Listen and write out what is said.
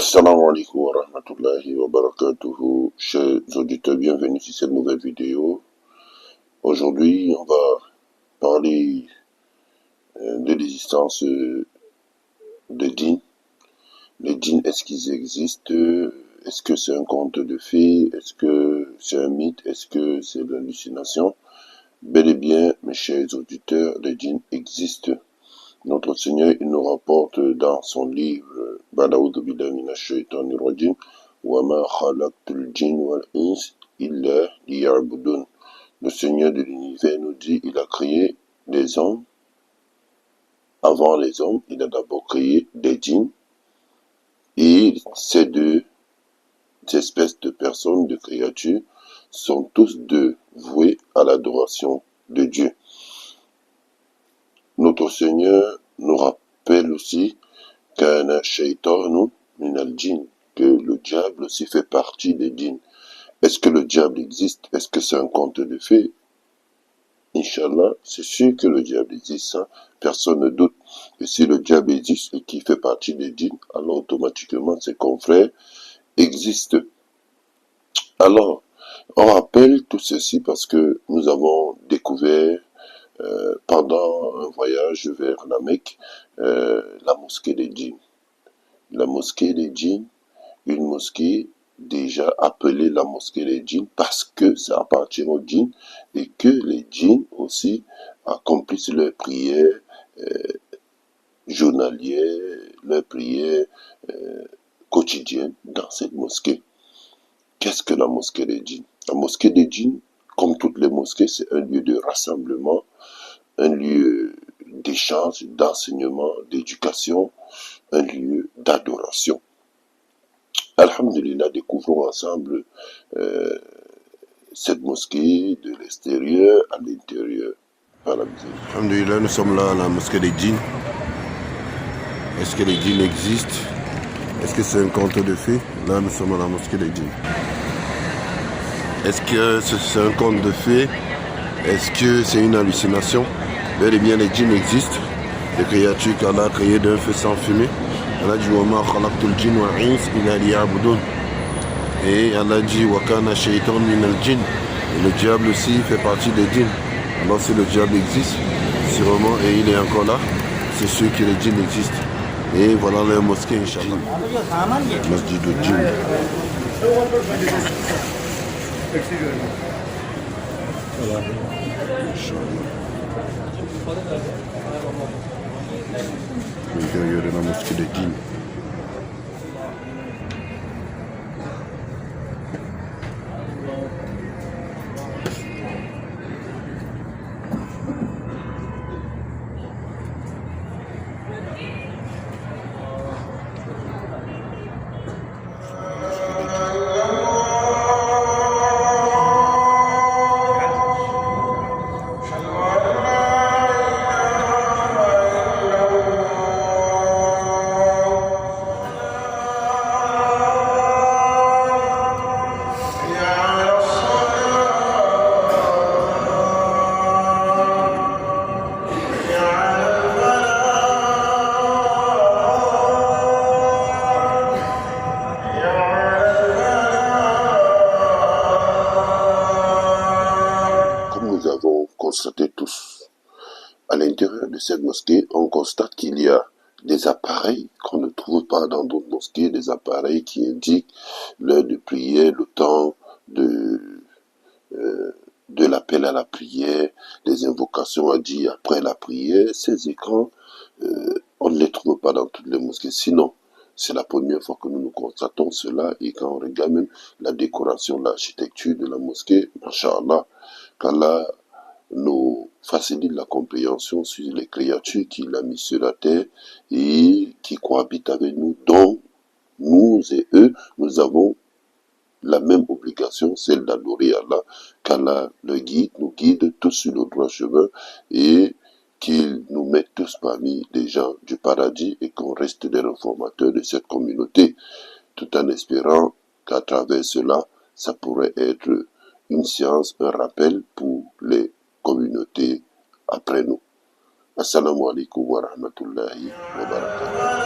Assalamu alaikum wa rahmatullahi wa barakatuhu. Chers auditeurs, bienvenue sur cette nouvelle vidéo. Aujourd'hui, on va parler de l'existence des djinns. Les djinns, est-ce qu'ils existent? Est-ce que c'est un conte de fées? Est-ce que c'est un mythe? Est-ce que c'est de l'hallucination? Bel et bien, mes chers auditeurs, les djinns existent. Notre Seigneur, il nous rapporte dans son livre Ba'oudhu billahi minash shaitanir rajim wa ma khalaqtul jinna wal ins illa liya'budun. Le Seigneur de l'univers nous dit, il a créé les hommes. Avant les hommes, il a d'abord créé des djinns. Et ces deux espèces de personnes, de créatures, sont tous deux voués à l'adoration de Dieu. Notre Seigneur nous rappelle aussi qu'un shaytanu min al-jinn, que le diable aussi fait partie des djinns. Est-ce que le diable existe? Est-ce que c'est un conte de fées? Inch'Allah, c'est sûr que le diable existe, hein? Personne ne doute. Et si le diable existe et qu'il fait partie des djinns, alors automatiquement ses confrères existent. Alors, on rappelle tout ceci parce que nous avons découvert pendant un voyage vers la Mecque, la mosquée des djinns. La mosquée des djinns, une mosquée déjà appelée la mosquée des djinns parce que ça appartient aux djinns et que les djinns aussi accomplissent leurs prières journalières, leurs prières quotidiennes dans cette mosquée. Qu'est-ce que la mosquée des djinns? La mosquée des djinns, comme toutes les mosquées, c'est un lieu de rassemblement, un lieu d'échange, d'enseignement, d'éducation, un lieu d'adoration. Alhamdulillah, découvrons ensemble cette mosquée de l'extérieur à l'intérieur. Alhamdulillah, nous sommes là à la mosquée des djinns. Est-ce que les djinns existent? Est-ce que c'est un conte de fées? Là, nous sommes à la mosquée des djinns. Est-ce que c'est un conte de fées? Est-ce que c'est une hallucination? Bel et bien, les djinns existent. Des créatures qu'Allah a créées d'un feu sans fumée. Allah dit wa ma khalaqtul jinna wal ins illa liya'budun. Et Allah dit wa kana shaytan min al jinn. Et le diable aussi fait partie des djinns. Alors si le diable existe, sûrement, et il est encore là, c'est sûr que les djinns existent. Et voilà la mosquée, Inch'Allah. Masjid du djinn. L'intérieur de la mosquée des djinns. Constater tous. À l'intérieur de cette mosquée, on constate qu'il y a des appareils qu'on ne trouve pas dans d'autres mosquées, des appareils qui indiquent l'heure de prière, le temps de l'appel à la prière, les invocations à dire après la prière. Ces écrans, on ne les trouve pas dans toutes les mosquées. Sinon, c'est la première fois que nous constatons cela, et quand on regarde même la décoration, l'architecture de la mosquée, Masha'Allah, qu'Allah nous facilite la compréhension sur les créatures qu'il a mis sur la terre et qui cohabitent avec nous, dont nous et eux, nous avons la même obligation, celle d'adorer Allah, qu'Allah le guide, nous guide tous sur le droit chemin et qu'il nous mette tous parmi les gens du paradis et qu'on reste des réformateurs de cette communauté, tout en espérant qu'à travers cela, ça pourrait être une science, un rappel pour les communautés après nous. Assalamu alaikum wa rahmatullahi wa barakatuh.